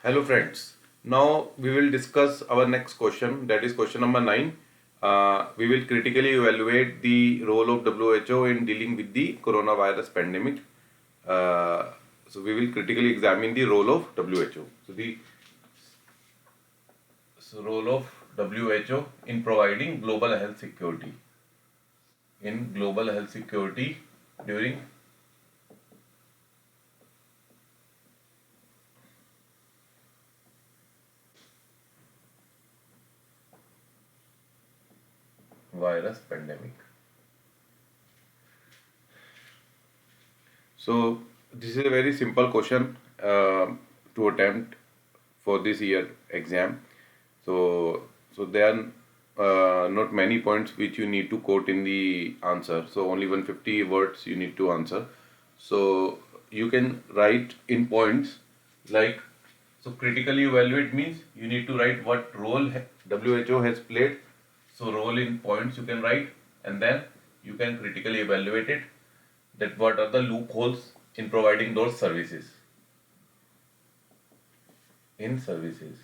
Hello friends. Now we will discuss our next question, that is question number 9. We will critically evaluate the role of WHO in dealing with the coronavirus pandemic. So we will critically examine the role of WHO. So role of WHO in providing global health security. In global health security during virus pandemic. So this is a very simple question to attempt for this year exam. So there are not many points which you need to quote in the answer. So only 150 words you need to answer. So you can write in points like, so critically evaluate means you need to write what role WHO has played. So role in points you can write, and then you can critically evaluate it, that what are the loopholes in providing those services. In services.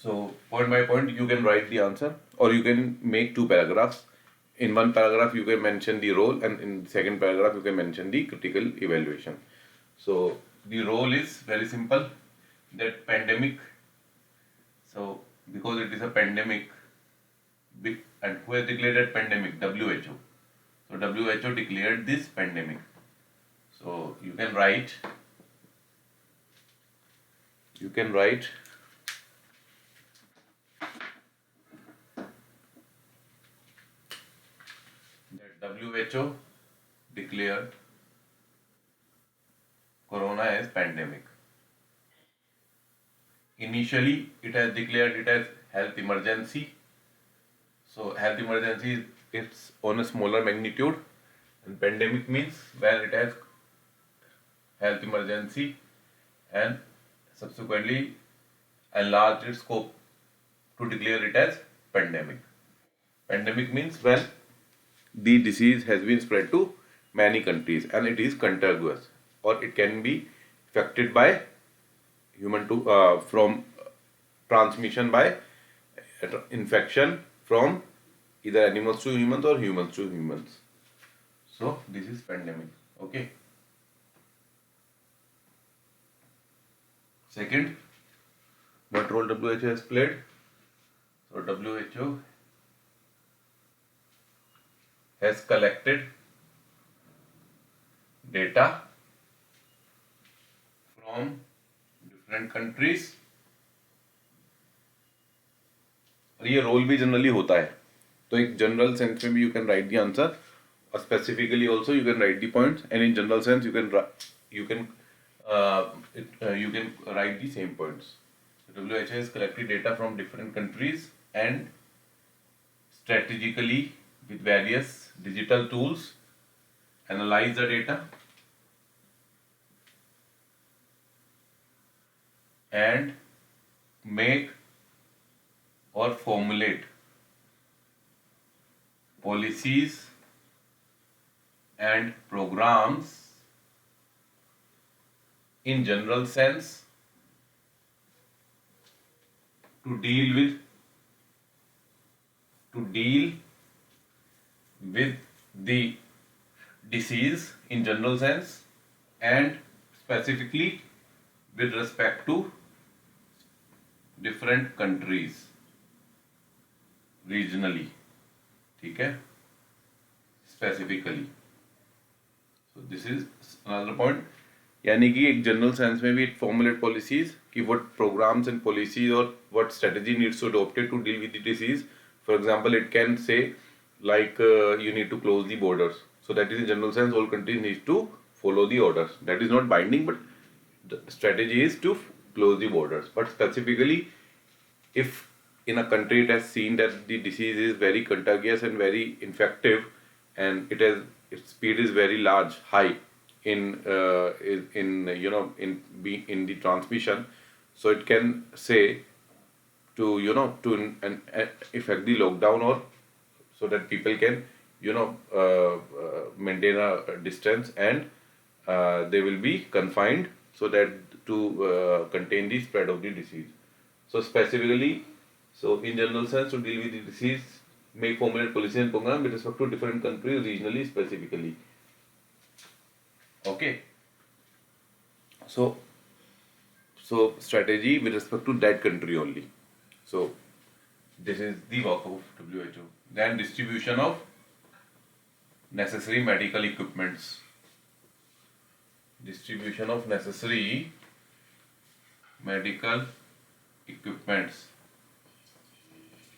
So point by point you can write the answer, or you can make two paragraphs. In one paragraph you can mention the role, and in the second paragraph you can mention the critical evaluation. So the role is very simple, that pandemic. So because it is a pandemic, and who has declared that pandemic? WHO. So WHO declared this pandemic. So you can write that WHO declared corona as pandemic. Initially, it has declared it as health emergency. So health emergency is on a smaller magnitude, and pandemic means when it has health emergency and subsequently enlarged its scope to declare it as pandemic. Pandemic means when the disease has been spread to many countries and it is contagious, or it can be affected by human to from transmission by infection from either animals to humans or humans to humans. So this is pandemic. Okay. Second, what role WHO has played? So WHO has collected data from different countries. और ये role भी generally होता है, तो एक general sense में भी you can write the answer, और specifically also you can write the points, and in general sense you can write the same points. WHO has collected data from different countries and strategically with various digital tools analyze the data and make or formulate policies and programs in general sense to deal with the disease in general sense, and specifically with respect to different countries regionally. ठीक है, specifically. So this is another point. यानी कि एक general sense में भी it formulate policies कि what programmes and policies और what strategy needs to adopted to deal with the disease. For example, it can say like you need to close the borders. So that is in general sense all countries need to follow the orders. That is not binding, but the strategy is to close the borders. But specifically, if in a country it has seen that the disease is very contagious and very infective, and its speed is very large, high in in the transmission, so it can say to effect the lockdown, or so that people can maintain a distance and they will be confined so that to contain the spread of the disease. So specifically, so in general sense, to deal with the disease, make formulate policy and program with respect to different countries regionally specifically. Okay. So strategy with respect to that country only. So this is the work of WHO. Then distribution of necessary medical equipments. Distribution of necessary medical equipments.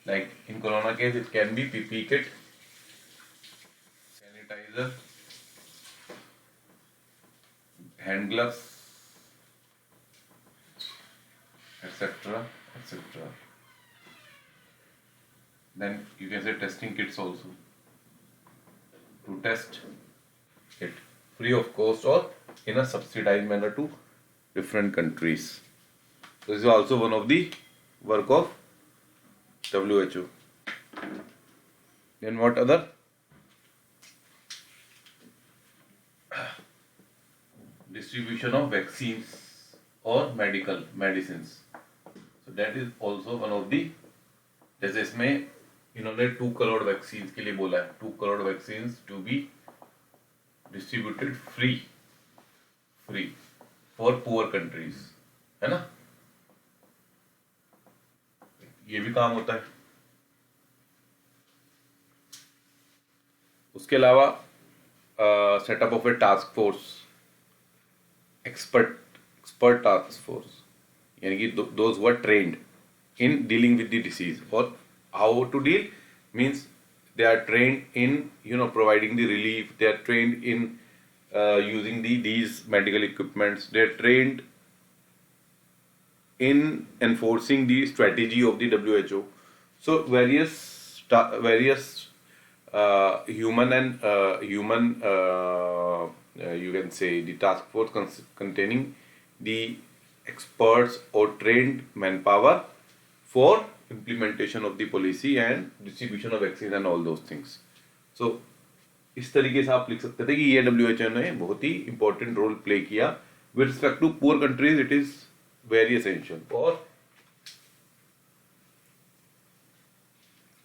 Like in corona case, it can be PPE kit, sanitizer, hand gloves, etc., etc. Then you can say testing kits also to test it free of cost or in a subsidized manner to different countries. So this is also one of the work of WHO. Then what other? Distribution of vaccines or medical medicines. So that is also one of the, जैसे इसमें इन्होंने 2 crore vaccine के लिए बोला है, 2 crore vaccine to be distributed free for poor countries, है ना? ये भी काम होता है. उसके अलावा setup of a task force, expert task force, यानी कि those were trained in dealing with the disease, or how to deal means they are trained in providing the relief, they are trained in using these medical equipments, they are trained in enforcing the strategy of the WHO. So various human you can say the task force containing the experts or trained manpower for implementation of the policy and distribution of vaccines and all those things. So इस तरीके से आप लिख सकते थे कि ये WHO ने बहुत ही important role play किया with respect to poor countries. It is very essential. और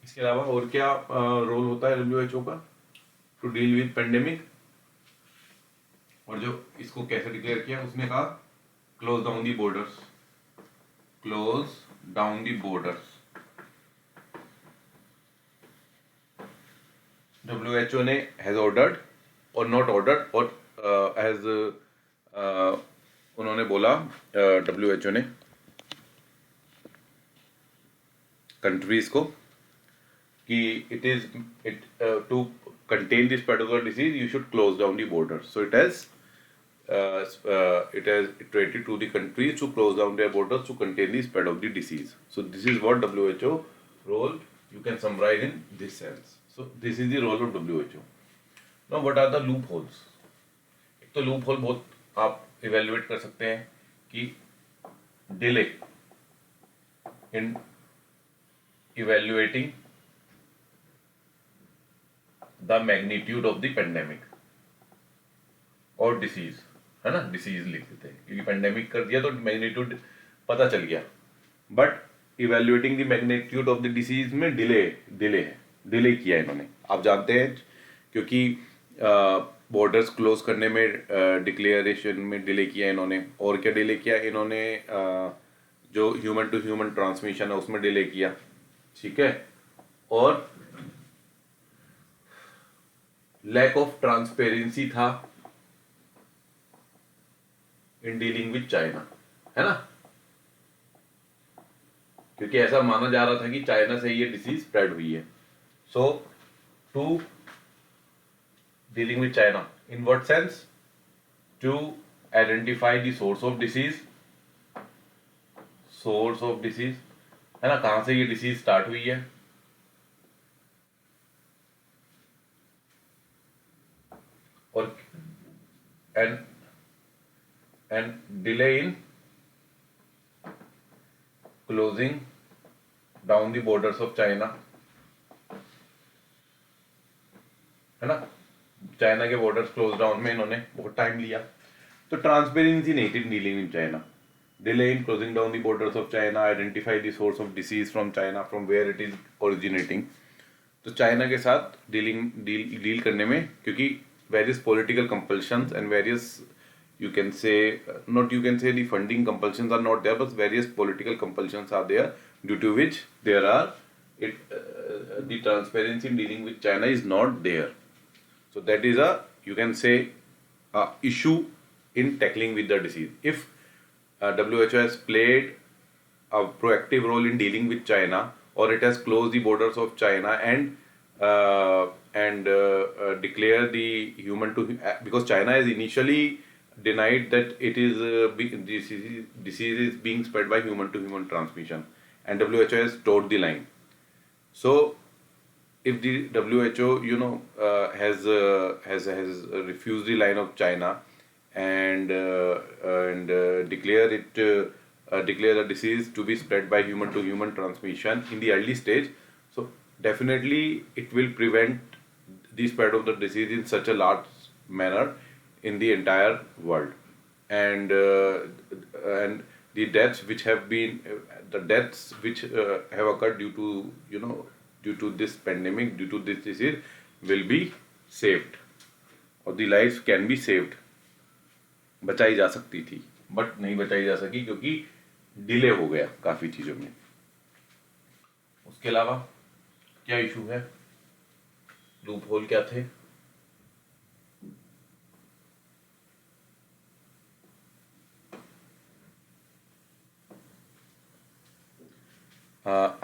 इसके अलावा और क्या रोल होता है WHO का to deal with pandemic? और जो इसको कैसे डिक्लेयर किया उसमें कहा close down the borders. Close down the borders. WHO ने has ordered or not ordered or has उन्होंने बोला WHO ने countries को कि to contain this particular disease you should close down the borders. So it has iterated to the countries to close down their borders to contain the spread of the disease. So this is what WHO role you can summarize in this sense. So this is the role of WHO. Now what are the loopholes? एक तो loophole बहुत आप evaluate कर सकते हैं कि delay in evaluating the magnitude of the pandemic or disease, है ना? डिसीज लिख देते हैं क्योंकि पेंडेमिक कर दिया तो मैग्नीट्यूड पता चल गया, but evaluating the magnitude of the disease में डिले किया इन्होंने. आप जानते हैं क्योंकि बॉर्डर्स क्लोज करने में डिक्लेरेशन में डिले किया इन्होंने. और क्या डिले किया इन्होंने? जो ह्यूमन टू ह्यूमन ट्रांसमिशन है उसमें डिले किया, ठीक है. और लैक ऑफ ट्रांसपेरेंसी था इन डीलिंग विद चाइना, है ना? क्योंकि ऐसा माना जा रहा था कि चाइना से ये डिसीज स्प्रेड हुई है. So to dealing with China in what sense? To identify the source of disease, है ना? कहां से ये डिसीज स्टार्ट हुई है, और and delay in closing down the borders of China, है ना? चाइना के बॉर्डर्स क्लोज डाउन में इन्होंने बहुत टाइम लिया, तो ट्रांसपेरेंसी नहीं थी dealing in China. Delay in closing down the borders of China, identify the source of disease from China, from where it is originating. तो चाइना के साथ डील करने में, क्योंकि various political compulsions and various you can say not you can say the funding compulsions are not there, but various political compulsions are there, due to which there are the transparency in dealing with China is not there. So that is a, you can say, a issue in tackling with the disease. If WHO has played a proactive role in dealing with China, or it has closed the borders of China and declare the human to, because China has initially denied that it is disease is being spread by human to human transmission, and WHO has towed the line. So if the WHO, has refused the line of China and declare the disease to be spread by human to human transmission in the early stage, so definitely it will prevent the spread of the disease in such a large manner in the entire world, and the deaths which have been have occurred due to this pandemic, due to this disease, will be saved, or the lives can be saved. बचाई जा सकती थी, but नहीं बचाई जा सकी क्योंकि delay हो गया काफी चीजों में. उसके अलावा क्या इशू है, लूप होल क्या थे?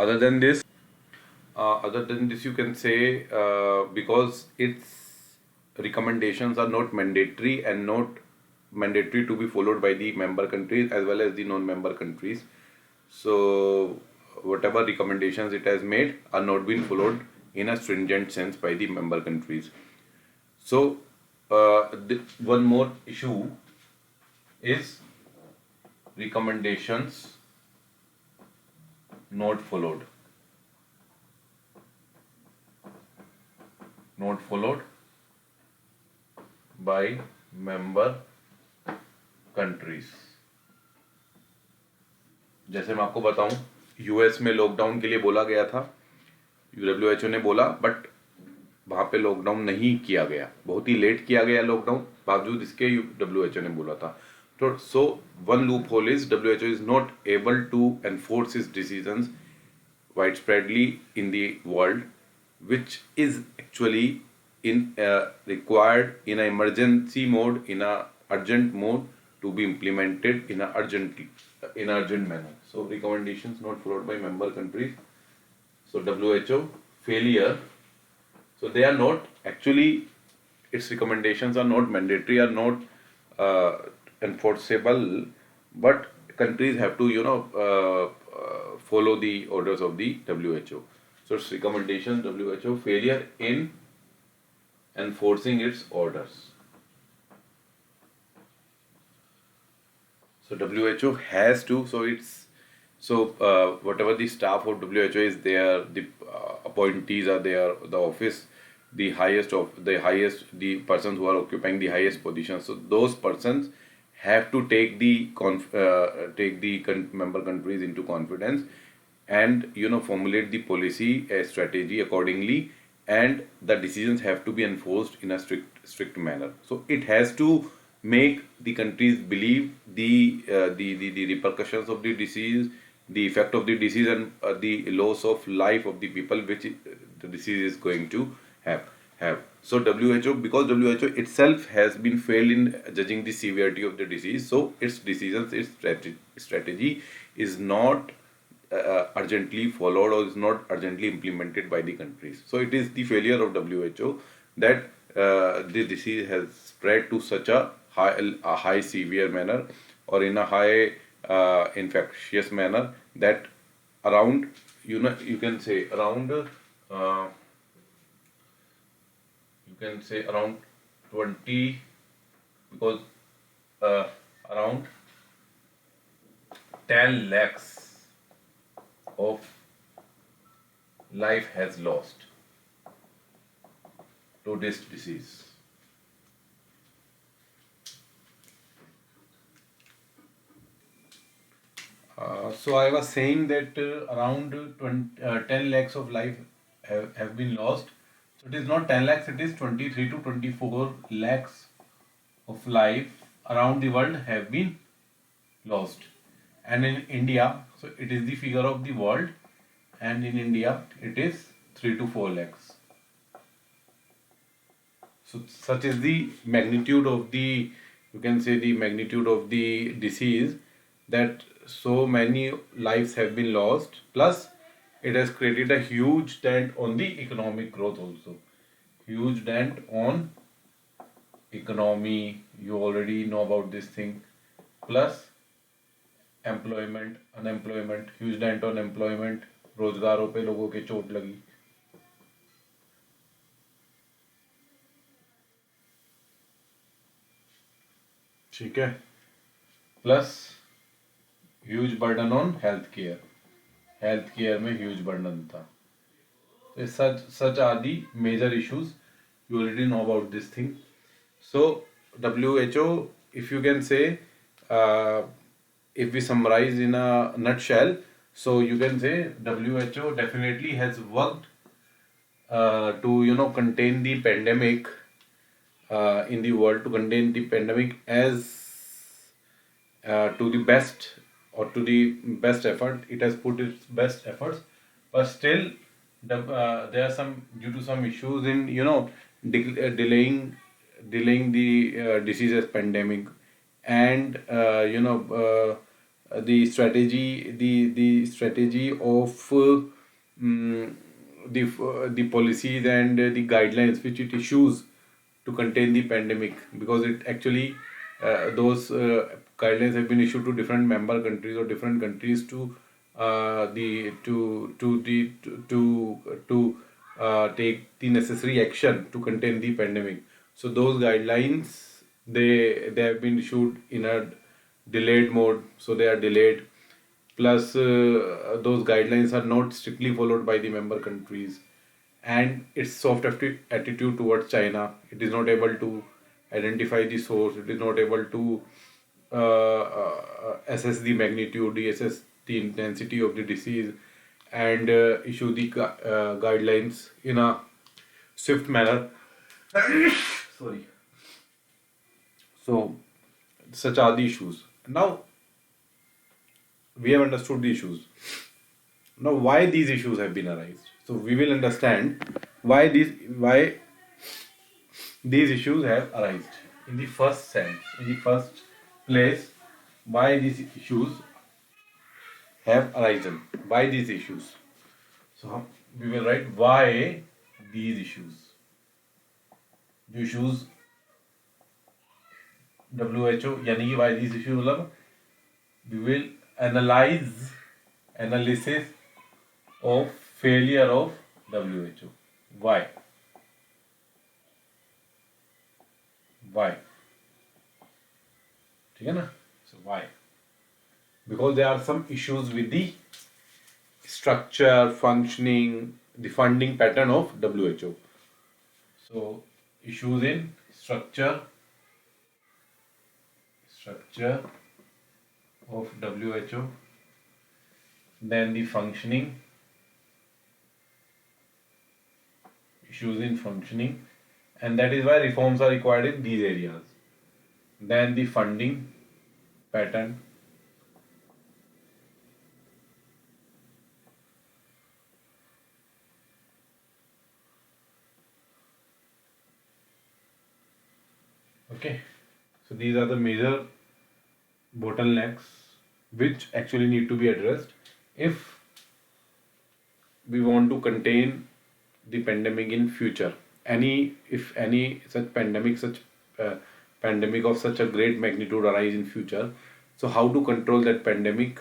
Other than this, you can say, because its recommendations are not mandatory and not mandatory to be followed by the member countries as well as the non-member countries. So whatever recommendations it has made are not being followed in a stringent sense by the member countries. So one more issue is recommendations not followed. Not followed by member countries. जैसे मैं आपको बताऊं, US में lockdown के लिए बोला गया था, WHO ने बोला, बट वहां पे लॉकडाउन नहीं किया गया, बहुत ही लेट किया गया लॉकडाउन, बावजूद इसके WHO ने बोला था. तो so one loophole is WHO is not able to enforce his decisions widespreadly in the world, which is actually required in an emergency mode, in a urgent mode, to be implemented in a urgent manner. So recommendations not followed by member countries. So WHO failure. So they are not actually, its recommendations are not mandatory, are not enforceable, but countries have to follow the orders of the WHO. So its recommendations, WHO failure in enforcing its orders. So WHO has to, whatever the staff of WHO is there, the appointees are there, the office, the persons who are occupying the highest positions. So those persons have to take the member countries into confidence, and formulate the policy, a strategy accordingly, and the decisions have to be enforced in a strict manner. So it has to make the countries believe the repercussions of the disease, the effect of the disease, and the loss of life of the people which the disease is going to have. So WHO, because WHO itself has been failed in judging the severity of the disease, so its decisions, its strategy is not urgently followed, or is not urgently implemented by the countries. So it is the failure of WHO that the disease has spread to such a high severe manner, or in a high infectious manner, that around you can say around 20, because around 10 lakhs of life has lost to this disease. So I was saying that around 10 lakhs of life have been lost. So it is not 10 lakhs, it is 23 to 24 lakhs of life around the world have been lost. And in India, so it is the figure of the world, and in India it is 3 to 4 lakhs. So such is the magnitude of the, you can say the magnitude of the disease, that so many lives have been lost. Plus, it has created a huge dent on the economic growth also. Huge dent on economy. You already know about this thing. Plus, employment, unemployment, huge dent on employment. रोजगारों पे लोगों के चोट लगी. ठीक है. Plus huge burden on health care में huge burden था. Such are the major issues. You already know about this thing. So WHO, if you can say, if we summarize in a nutshell, so you can say WHO definitely has worked to contain the pandemic in the world, to contain the pandemic as to the best, or to the best effort. It has put its best efforts, but still there are some, due to some issues in delaying the disease as pandemic, and the strategy of the policies and the guidelines which it issues to contain the pandemic, because it actually those guidelines have been issued to different member countries or different countries to the to the to take the necessary action to contain the pandemic. So those guidelines, they have been issued in a delayed mode, so they are delayed. Plus, those guidelines are not strictly followed by the member countries, and its soft attitude towards China. It is not able to identify the source. It is not able to assess the magnitude, assess the intensity of the disease, and issue the guidelines in a swift manner. Sorry. So, such are the issues. Now, we have understood the issues. Now, why these issues have been arised? So, we will understand why these issues have arisen. In the first sense, in the first place, why these issues have arisen? Why these issues? So, we will write why these issues. The issues WHO, यानी कि why these issues, मतलब we will analysis of failure of WHO. Why? ठीक है ना? So why? Because there are some issues with the structure, functioning, the funding pattern of WHO. So issues in structure of WHO, then the functioning, issues in functioning, and that is why reforms are required in these areas. Then the funding pattern, okay. So these are the major bottlenecks which actually need to be addressed if we want to contain the pandemic in future. If any such pandemic of such a great magnitude arise in future, so how to control that pandemic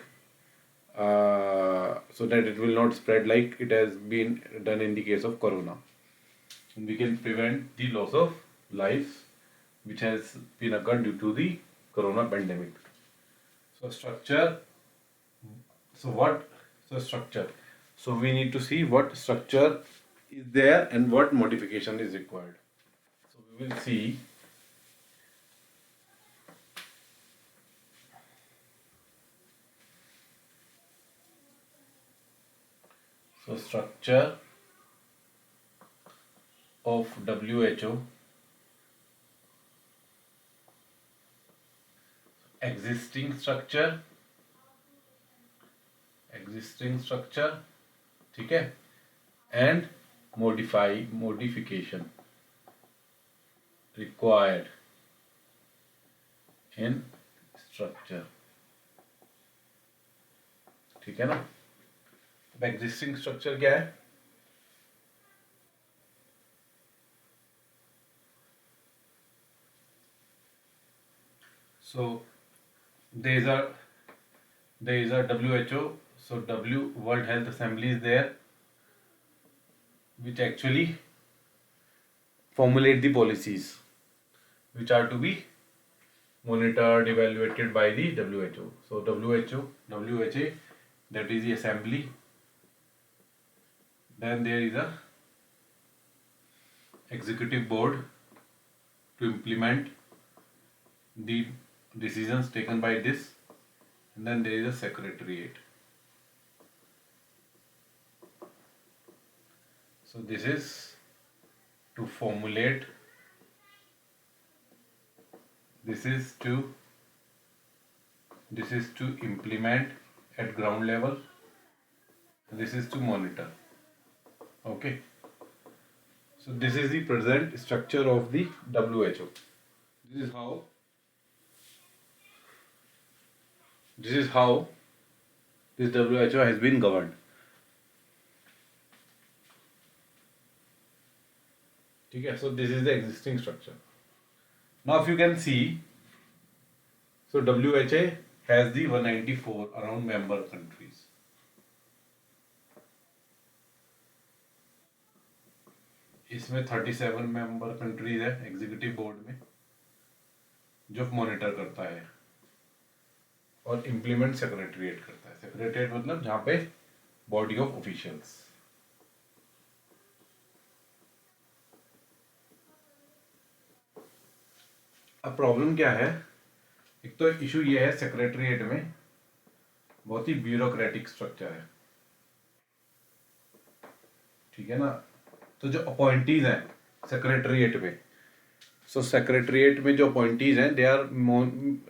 so that it will not spread like it has been done in the case of corona. We can prevent the loss of lives which has been occurred due to the corona pandemic. So structure. Structure. So we need to see what structure is there and what modification is required. So we will see So structure of WHO, existing structure, ठीक है, and modification required in structure, ठीक है ना। अब existing structure क्या है? So there is a WHO, so World Health Assembly is there, which actually formulate the policies which are to be monitored, evaluated by the WHO. So WHA, that is the assembly. Then there is a executive board to implement the decisions taken by this, and then there is a secretariat. So this is to formulate, this is to implement at ground level, this is to monitor. Okay, so this is the present structure of the WHO. This is how this WHO has been governed. Okay, so this is the existing structure. Now if you can see, so WHA has the 194 around member countries. इसमें 37 member countries है executive board में, जो monitor करता है और implement secretariat करता है। Secretariat मतलब जहां पे बॉडी ऑफ ऑफिशियल्स। अब प्रॉब्लम क्या है? एक तो इशू ये है सेक्रेटरीट में बहुत ही ब्यूरोक्रेटिक स्ट्रक्चर है, ठीक है ना। तो जो अपॉइंटीज हैं सेक्रेटरीट में, सो सेक्रेटरीट में जो अपॉइंटीज हैं, they are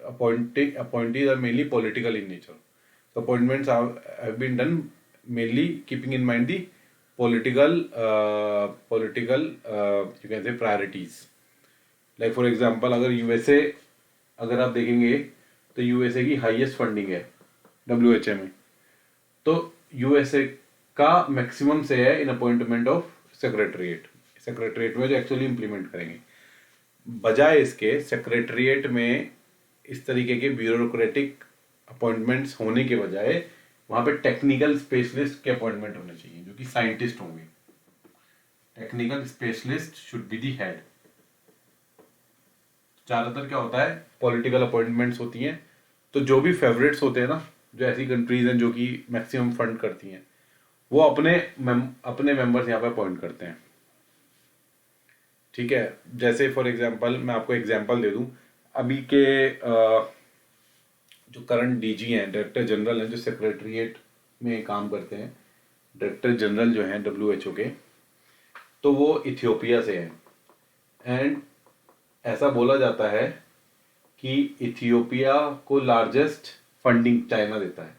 appointees are mainly political in nature. So appointments have been done mainly keeping in mind the political you can say priorities. Like for example, अगर यूएसए अगर आप देखेंगे तो यूएसए की हाईएस्ट फंडिंग है डब्ल्यूएचए में, तो यूएसए का मैक्सिमम से है इन अपॉइंटमेंट ऑफ सेक्रेटरीट में जो एक्चुअली इम्प्लीमेंट करेंगे। बजाय इसके सेक्रेटरीट में इस तरीके के ब्यूरोक्रेटिक अपॉइंटमेंट्स होने के बजाय वहां पे टेक्निकल स्पेशलिस्ट के अपॉइंटमेंट होने चाहिए जो कि साइंटिस्ट होंगे। Technical specialist should be the head. ज्यादातर क्या होता है, पॉलिटिकल अपॉइंटमेंट्स होती हैं, तो जो भी फेवरेट्स होते हैं ना, जो ऐसी कंट्रीज हैं जो कि मैक्सिमम फंड करती हैं, वो अपने मेंबर्स यहाँ पे अपॉइंट करते हैं, ठीक है। जैसे फॉर एग्जांपल मैं आपको एग्जांपल दे दूं, अभी के जो करंट डीजी हैं, डायरेक्टर जनरल हैं, जो सेक्रेटरीट में काम करते हैं, डायरेक्टर जनरल जो हैं डब्ल्यूएचओ के, तो वो इथियोपिया से हैं। एंड ऐसा बोला जाता है कि इथियोपिया को लार्जेस्ट फंडिंग चाइना देता है।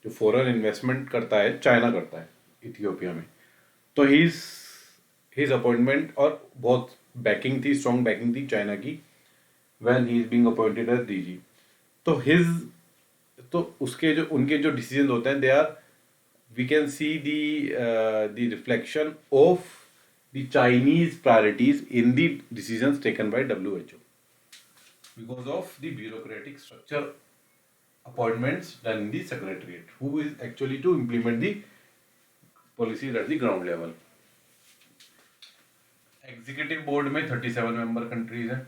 जो फॉरेन इन्वेस्टमेंट करता है चाइना करता है इथियोपिया में। तो हिज अपॉइंटमेंट, और बहुत बैकिंग थी, स्ट्रॉन्ग बैकिंग थी चाइना की, when he is being appointed as DG. तो उसके जो उनके जो डिसीजन होते हैं, they are, we can see the reflection of the Chinese priorities in the decisions taken by WHO because of the bureaucratic structure appointments done in the secretariat, who is actually to implement the policies at the ground level. Executive board में 37 member countries हैं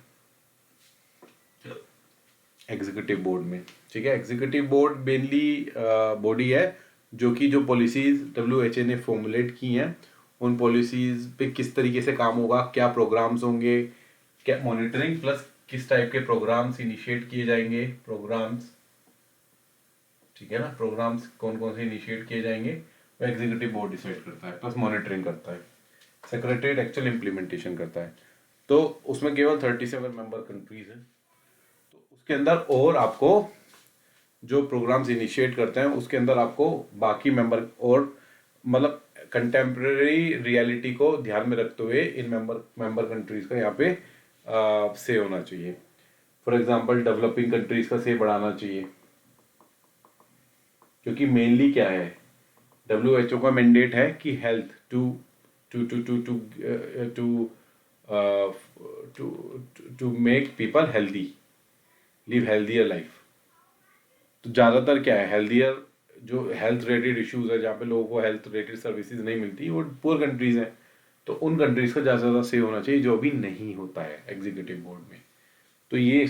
executive board में, ठीक है। Executive board mainly body है जो कि जो policies डब्ल्यूएचए ने फॉर्मुलेट की हैं, उन पॉलिसीज पे किस तरीके से काम होगा, क्या प्रोग्राम्स होंगे, क्या मॉनिटरिंग प्लस किस टाइप के प्रोग्राम्स इनिशिएट किए जाएंगे, प्रोग्राम्स ठीक है ना। प्रोग्राम्स कौन कौन से इनिशिएट किए जाएंगे वो एग्जीक्यूटिव बोर्ड डिसाइड करता है, प्लस मॉनिटरिंग करता है। सेक्रेटरीट एक्चुअल इम्प्लीमेंटेशन करता है। तो उसमें केवल 37 मेंबर कंट्रीज हैं। तो उसके अंदर और आपको जो प्रोग्राम्स इनिशिएट करते हैं उसके अंदर आपको बाकी मेंबर और मतलब कंटेम्प्रेरी रियलिटी को ध्यान में रखते हुए इन मेंबर कंट्रीज का यहाँ पे से होना चाहिए। फॉर एग्जांपल डेवलपिंग कंट्रीज का से बढ़ाना चाहिए, क्योंकि मेनली क्या है, WHO का मैंडेट है कि health to to to to to to to to make people healthy, live healthier life. तो ज़्यादातर क्या है, हेल्दियर जो हेल्थ रिलेटेड इश्यूज है जहाँ पे लोगों को हेल्थ रिलेटेड सर्विसेज नहीं मिलती वो पुअर कंट्रीज हैं। तो उन कंट्रीज का ज़्यादा से ज़्यादा से होना चाहिए, जो अभी नहीं होता है एग्जीक्यूटिव बोर्ड में। तो ये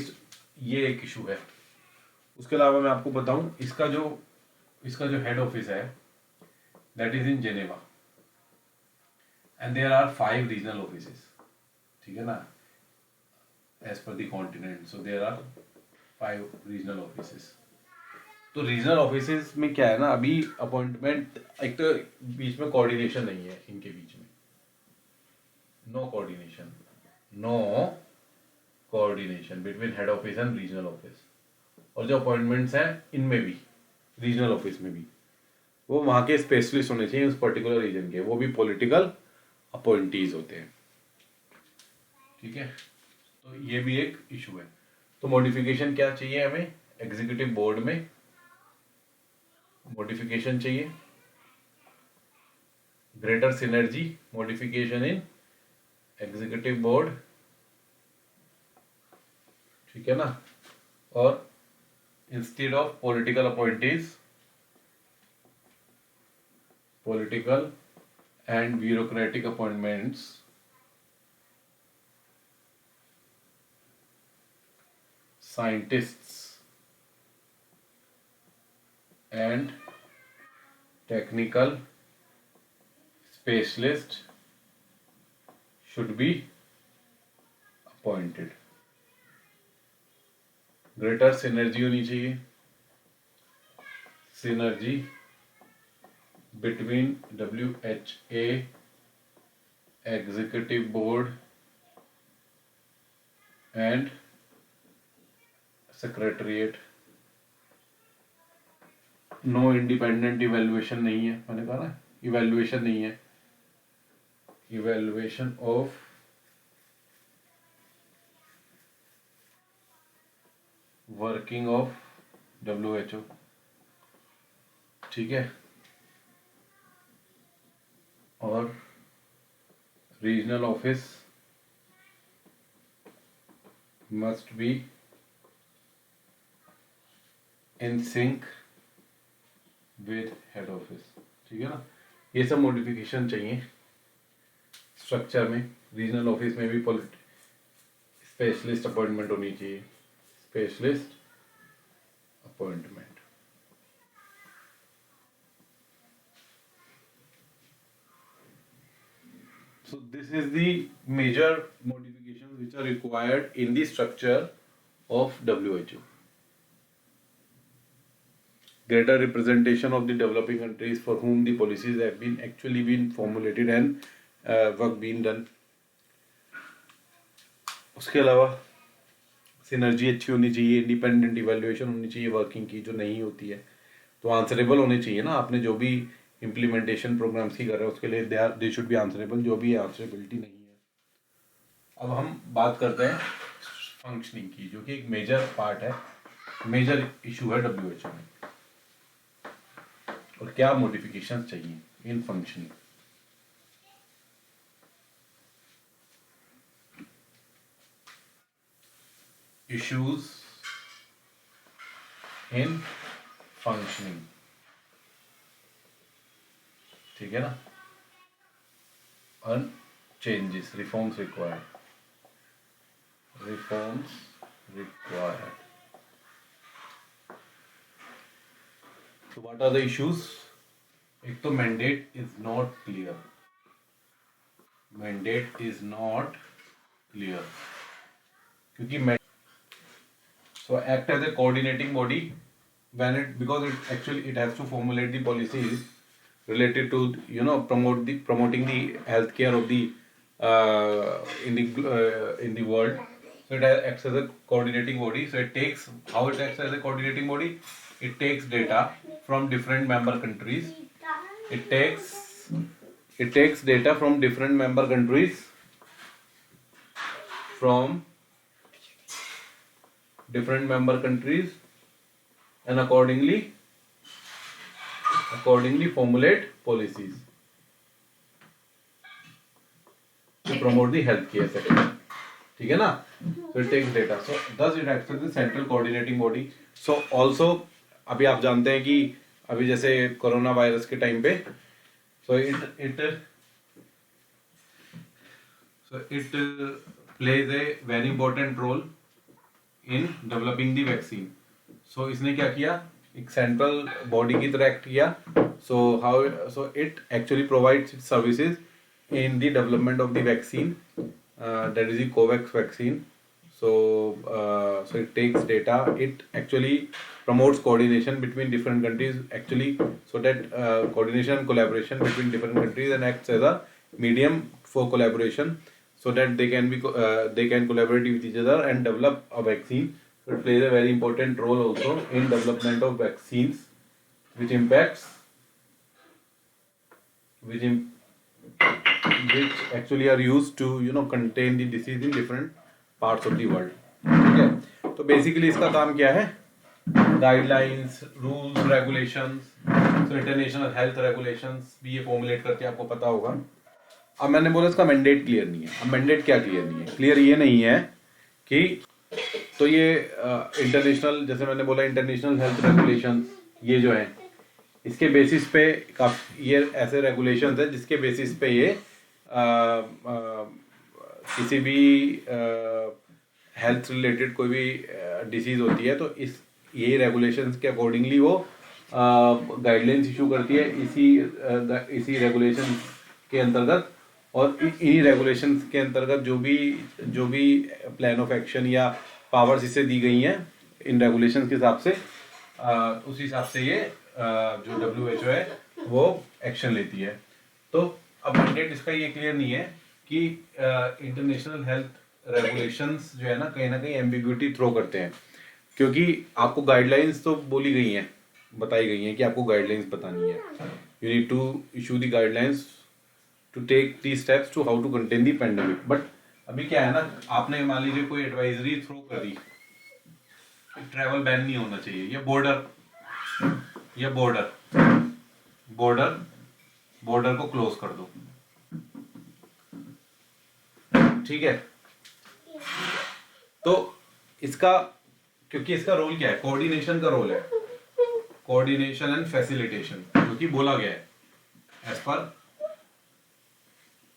एक इशू है। उसके अलावा मैं आपको बताऊं, इसका जो हेड ऑफिस है that is in Geneva and there are 5 regional offices, ठीक है ना, as per the continent. So there are 5 regional offices. तो रीजनल ऑफिसेस में क्या है ना, अभी अपॉइंटमेंट, एक तो बीच में कोऑर्डिनेशन नहीं है इनके बीच में, no coordination between head office and regional office. और जो अपॉइंटमेंट्स हैं इनमें भी, रीजनल ऑफिस में भी, वो वहाँ के स्पेशलिस्ट होने चाहिए उस पर्टिकुलर रीजन के, वो भी पॉलिटिकल अपॉइंटीज होते हैं, ठीक है। तो ये भी एक इशू है। तो मॉडिफिकेशन क्या चाहिए हमें, एग्जीक्यूटिव बोर्ड में मॉडिफिकेशन चाहिए, greater synergy, modification in executive board, ठीक है ना। और instead of political appointees, political and bureaucratic appointments, scientists and technical specialists should be appointed. Greater synergy होनी चाहिए, synergy between WHA, executive board and secretariat. No independent evaluation नहीं है, मैंने कहा ना इवेल्युएशन नहीं है, evaluation of working of WHO, ठीक है। और regional office must be in sync with head office, ठीक है ना। ये सब मॉडिफिकेशन चाहिए स्ट्रक्चर में। रीजनल ऑफिस में भी स्पेशलिस्ट अपॉइंटमेंट होनी चाहिए, specialist appointment. So this is the major modifications which are required in the structure of WHO. Greater representation of the developing countries for whom the policies have been actually been formulated and work being done. उसके अलावा synergy अच्छी होनी चाहिए, independent evaluation होनी चाहिए working की, जो नहीं होती है तो आंसरेबल होने चाहिए ना। आपने जो भी इम्प्लीमेंटेशन प्रोग्राम्स की कर रहे हो उसके लिए दे शुड बी आंसरेबल, जो भी आंसरेबिलिटी नहीं है। अब हम बात करते हैं फंक्शनिंग की, जो कि एक मेजर पार्ट है, मेजर इशू है WHO में। और क्या मॉडिफिकेशन चाहिए इन फंक्शनिंग। इश्यूज इन फंक्शनिंग, ठीक है ना। और changes, reforms required, So what are the issues? एक तो mandate is not clear. Mandate is not clear. क्योंकि so act as a coordinating body when it, because it actually it has to formulate the policies related to promoting the healthcare of the in the world. So it acts as a coordinating body. So it takes, how it acts as a coordinating body, it takes data from different member countries. It takes data from different member countries, from different member countries, and accordingly formulate policies to promote the healthcare sector. ठीक है ना? So it takes data. So thus it acts as the central coordinating body. So also अभी आप जानते हैं कि अभी जैसे कोरोना वायरस के टाइम पे, so it plays a very important role in developing the vaccine. So इसने क्या किया, एक सेंट्रल बॉडी की तरह एक्ट किया. So it actually provides its services in the development of the vaccine, that is the COVAX vaccine. So it takes data. It actually promotes coordination between different countries, actually, so that coordination and collaboration between different countries, and acts as a medium for collaboration, so that they can collaborate with each other and develop a vaccine. So it plays a very important role also in development of vaccines, which actually are used to contain the disease in different parts of the world. ठीक है? तो basically इसका काम क्या है? Guidelines, rules, regulations. तो international health regulations भी ये फॉर्मुलेट करके आपको पता होगा. अब मैंने बोला इसका मैंडेट क्लियर नहीं है. अब मैंडेट क्या क्लियर नहीं है? क्लियर ये नहीं है कि तो ये इंटरनेशनल, जैसे मैंने बोला इंटरनेशनल हेल्थ रेगुलेशंस, ये जो है इसके बेसिस पे ये ऐसे रेगुलेशंस है जिसके बेसिस पे ये किसी भी हेल्थ रिलेटेड कोई भी डिसीज़ होती है तो ये रेगुलेशंस के अकॉर्डिंगली वो गाइडलाइंस इशू करती है इसी रेगुलेशंस के अंतर्गत. और इन्हीं रेगुलेशंस के अंतर्गत जो भी प्लान ऑफ एक्शन या पावर्स इसे दी गई हैं इन रेगुलेशंस के हिसाब से, उस हिसाब से ये जो WHO है वो एक्शन लेती है. तो अब मैंडेट इसका ये क्लियर नहीं है कि इंटरनेशनल हेल्थ रेगुलेशंस जो है ना कहीं एम्बिग्युइटी थ्रो करते हैं, क्योंकि आपको गाइडलाइंस तो बोली गई हैं, बताई गई हैं कि आपको गाइडलाइंस बतानी है. You need to issue the guidelines to take the steps to how to contain the pandemic. But अभी क्या है ना, आपने मान लीजिए कोई एडवाइजरी थ्रो कर दी, ट्रैवल बैन नहीं होना चाहिए, या बॉर्डर को क्लोज कर दो. ठीक है? तो इसका, क्योंकि इसका रोल क्या है, कोऑर्डिनेशन का रोल है, कोऑर्डिनेशन एंड फैसिलिटेशन, क्योंकि बोला गया है as per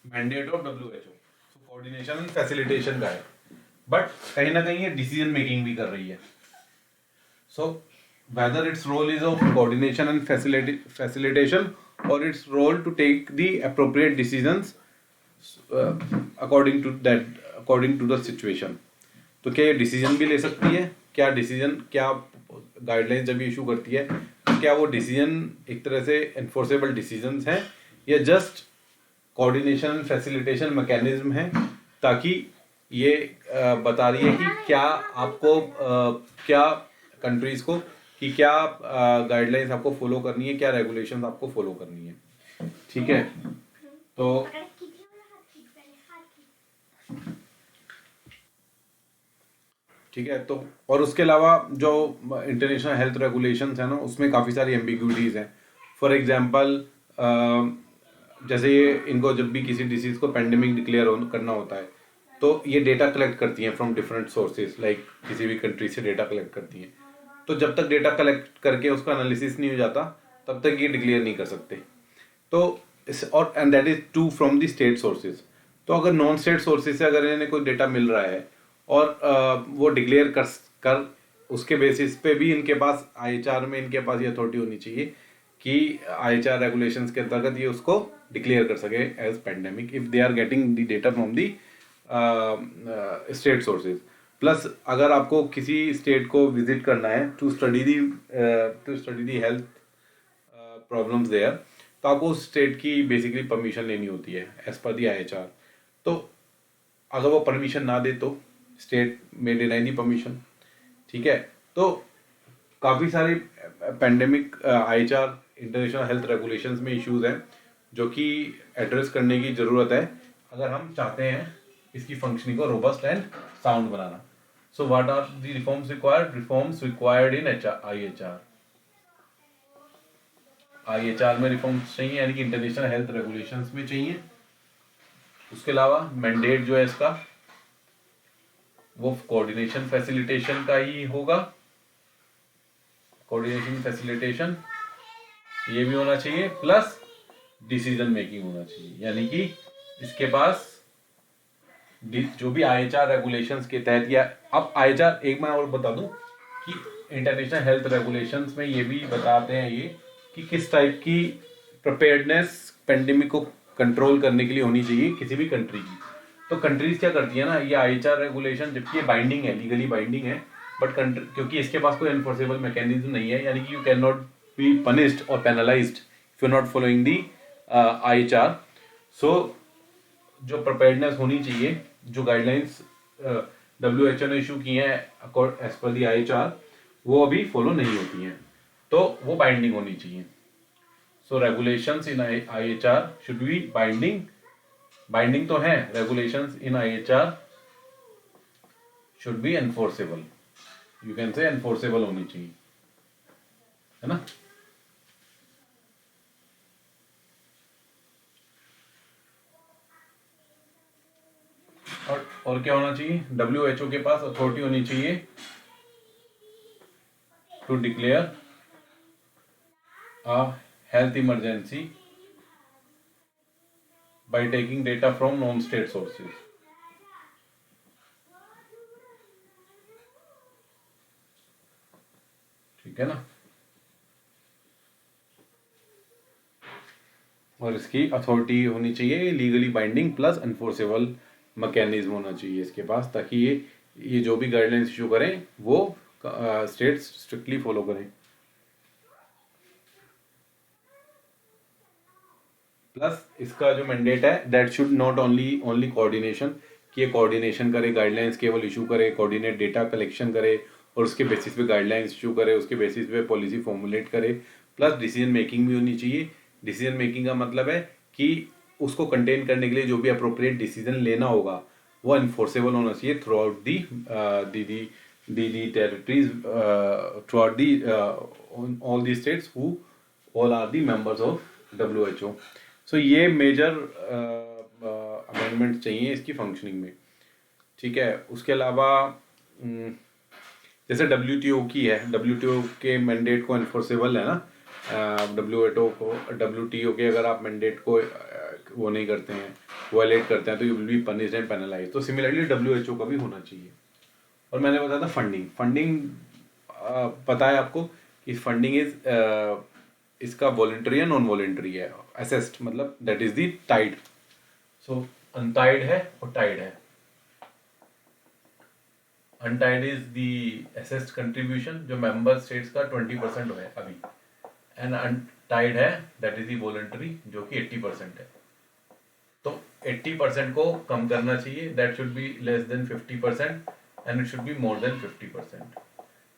mandate of WHO. So coordination and facilitation का है, बट कहीं ना कहीं ये डिसीजन मेकिंग भी कर रही है. सो whether its role is of coordination and facilitation, or its role to take the appropriate decisions according to the situation. तो क्या ये डिसीजन भी ले सकती है? क्या गाइडलाइंस जब इशू करती है तो क्या वो डिसीजन एक तरह से एनफोर्सेबल डिसीजंस हैं, या just coordination and facilitation mechanism है, ताकि ये बता रही है कि क्या आपको क्या कंट्रीज को कि क्या गाइडलाइंस आपको फॉलो करनी है, क्या रेगुलेशंस आपको फॉलो करनी है. ठीक है? तो ठीक है. तो और उसके अलावा जो इंटरनेशनल हेल्थ रेगुलेशंस है ना, उसमें काफ़ी सारी एम्बिग्यूटीज हैं. फॉर एग्जांपल जैसे ये इनको जब भी किसी डिसीज को पेंडेमिक डिक्लेयर करना होता है तो ये डेटा कलेक्ट करती हैं फ्रॉम डिफरेंट सोर्सेज, लाइक किसी भी कंट्री से डेटा कलेक्ट करती हैं. तो जब तक डेटा कलेक्ट करके उसका एनालिसिस नहीं हो जाता तब तक ये डिक्लेयर नहीं कर सकते. तो और and that is to from the state sources. तो अगर नॉन स्टेट सोर्सेज से अगर इन्हें कोई डेटा मिल रहा है और वो डिक्लेयर कर उसके बेसिस पे भी इनके पास IHR में इनके पास ये अथॉरिटी होनी चाहिए कि IHR रेगुलेशंस के अंतर्गत ये उसको डिक्लेयर कर सके as pandemic if they are getting the data from the state sources. Plus अगर आपको किसी स्टेट को विजिट करना है to study the health problems there, तो आपको उस स्टेट की बेसिकली परमिशन लेनी होती है एज पर दी IHR। तो अगर वो परमिशन ना दे तो स्टेट में डिनाई दी परमिशन, ठीक है। तो काफ़ी सारे pandemic IHR international health regulations में इश्यूज हैं जो कि एड्रेस करने की ज़रूरत है अगर हम चाहते हैं इसकी फंक्शनिंग को रोबस्ट एंड साउंड बनाना। So what are the reforms required in IHR में रिफॉर्म्स चाहिए, यानी कि इंटरनेशनल हेल्थ रेगुलेशंस में चाहिए। उसके अलावा मैंडेट जो है इसका वो कोऑर्डिनेशन फैसिलिटेशन का ही होगा। कोऑर्डिनेशन फैसिलिटेशन ये भी होना चाहिए, प्लस डिसीजन मेकिंग होना चाहिए, यानी कि इसके पास जो भी IHR रेगुलेशंस के तहत, या अब IHR एक मैं और बता दूं कि इंटरनेशनल हेल्थ रेगुलेशंस में ये भी बताते हैं ये कि किस टाइप की प्रिपेयर्डनेस पेंडेमिक को कंट्रोल करने के लिए होनी चाहिए किसी भी कंट्री की। तो कंट्रीज क्या करती है ना, ये IHR रेगुलेशन जबकि ये बाइंडिंग है, लीगली बाइंडिंग है, बट क्योंकि इसके पास कोई एनफोर्सेबल मैकेनिज्म नहीं है, यानी कि you can not be punished और penalized if you not following the IHR। So जो प्रिपेयर्डनेस होनी चाहिए, जो गाइडलाइंस WHO ने इशू की हैं एज पर दी IHR, वो अभी फॉलो नहीं होती हैं, तो वो बाइंडिंग होनी चाहिए। So regulations in IHR should be binding तो है, regulations in IHR should be enforceable, you can say enforceable होनी चाहिए, है ना। और क्या होना चाहिए, WHO के पास अथॉरिटी होनी चाहिए to declare a health emergency by taking data from non-state sources। ठीक है ना। और इसकी अथॉरिटी होनी चाहिए legally binding plus enforceable mechanism होना चाहिए इसके पास, ताकि ये जो भी गाइडलाइंस इशू करें वो स्टेट्स स्ट्रिक्टली फॉलो करें। प्लस इसका जो मैंडेट है that should not only coordination, कि ये कोऑर्डिनेशन करे, गाइडलाइंस केवल इशू करे, कोऑर्डिनेट डेटा कलेक्शन करे और उसके बेसिस पे गाइडलाइंस इशू करे, उसके बेसिस पे पॉलिसी फॉर्मुलेट करे, प्लस डिसीजन मेकिंग भी होनी चाहिए। डिसीजन मेकिंग का मतलब है कि उसको कंटेन करने के लिए जो भी अप्रोप्रिएट डिसीजन लेना होगा वो इन्फोर्सेबल होना चाहिए throughout the territories, throughout the all the states who all are the members of WHO। So ये मेजर अमेंडमेंट चाहिए इसकी फंक्शनिंग में, ठीक है। उसके अलावा जैसे WTO की है, WTO के मैंडेट को एनफोर्सेबल है ना, WTO के अगर आप मैंडेट को वो नहीं करते हैं, वायलेट करते हैं, तो you will be punished and penalise. तो सिमिलरली WHO का भी होना चाहिए। और मैंने बताया था फंडिंग पता है आपको कि फंडिंग इसका वॉलेंटरी है, नॉन वॉलेंटरी है, असेस्ड मतलब that is the tied. So untied है और टाइड है। Untied is the assessed contribution जो मेंबर स्टेट्स का 20% है अभी, एंड अनटाइड है दैट इज दी वॉलेंटरी जो कि 80% है। तो 80% को कम करना चाहिए, that should be less than 50% and it should be more than 50%।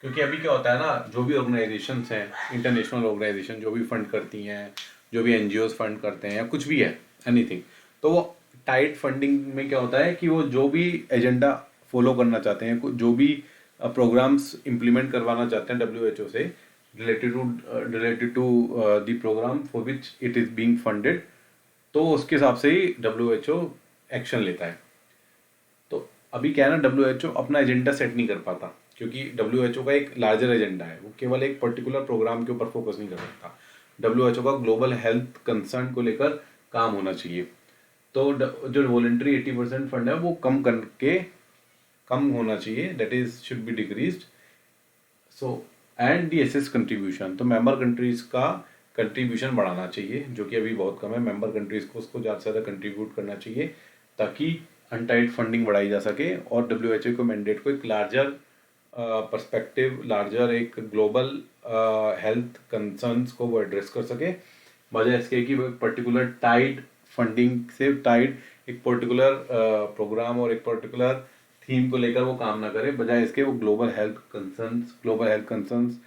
क्योंकि अभी क्या होता है ना, जो भी ऑर्गेनाइजेशंस हैं, इंटरनेशनल ऑर्गेनाइजेशन जो भी फंड करती हैं, जो भी NGOs फंड करते हैं या कुछ भी है एनीथिंग, तो वो टाइट फंडिंग में क्या होता है कि वो जो भी एजेंडा फॉलो करना चाहते हैं, जो भी प्रोग्राम्स इम्प्लीमेंट करवाना चाहते हैं WHO से related to the programme for which it is being funded, तो उसके हिसाब से ही WHO एक्शन लेता है। तो अभी क्या है ना, WHO अपना एजेंडा सेट नहीं कर पाता क्योंकि WHO का एक लार्जर एजेंडा है, वो केवल एक पर्टिकुलर प्रोग्राम के ऊपर फोकस नहीं कर सकता। WHO का ग्लोबल हेल्थ कंसर्न को लेकर काम होना चाहिए। तो जो वॉलेंट्री 80% फंड है वो कम होना चाहिए, that is should be decreased. So and the assess contribution, तो मेंबर कंट्रीज का कंट्रीब्यूशन बढ़ाना चाहिए जो कि अभी बहुत कम है। मेंबर कंट्रीज को उसको ज़्यादा से ज़्यादा कंट्रीब्यूट करना चाहिए ताकि अनटाइड फंडिंग बढ़ाई जा सके और WHO को मैंडेट को एक लार्जर पर्सपेक्टिव, लार्जर एक ग्लोबल हेल्थ कंसर्न्स को वो एड्रेस कर सके, बजाय इसके कि वो पर्टिकुलर टाइड फंडिंग से टाइड एक पर्टिकुलर प्रोग्राम और एक पर्टिकुलर थीम को लेकर वो काम ना करे, बजाय इसके वो ग्लोबल हेल्थ कंसर्न्स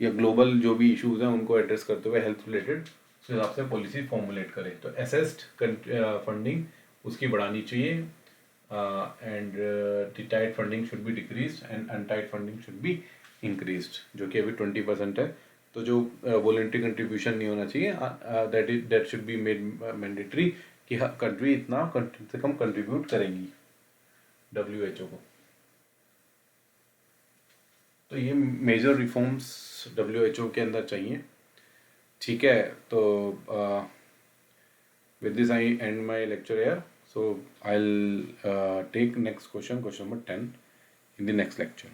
या ग्लोबल जो भी इश्यूज हैं उनको एड्रेस करते हुए हेल्थ रिलेटेड उस हिसाब से पॉलिसी फॉर्मुलेट करे। तो असेस्ड फंडिंग उसकी बढ़ानी चाहिए and the tied funding should be decrease and untied funding should be increased, जो कि अभी 20% है। तो जो वॉलंटरी कंट्रीब्यूशन नहीं होना चाहिए, that should be made mandatory कि कंट्री इतना कम से कम कंट्रीब्यूट करेंगी WHO को। तो ये मेजर रिफॉर्म्स WHO के अंदर चाहिए। ठीक है, तो with this I end my lecture here, so I will take next question number 10 in the next lecture.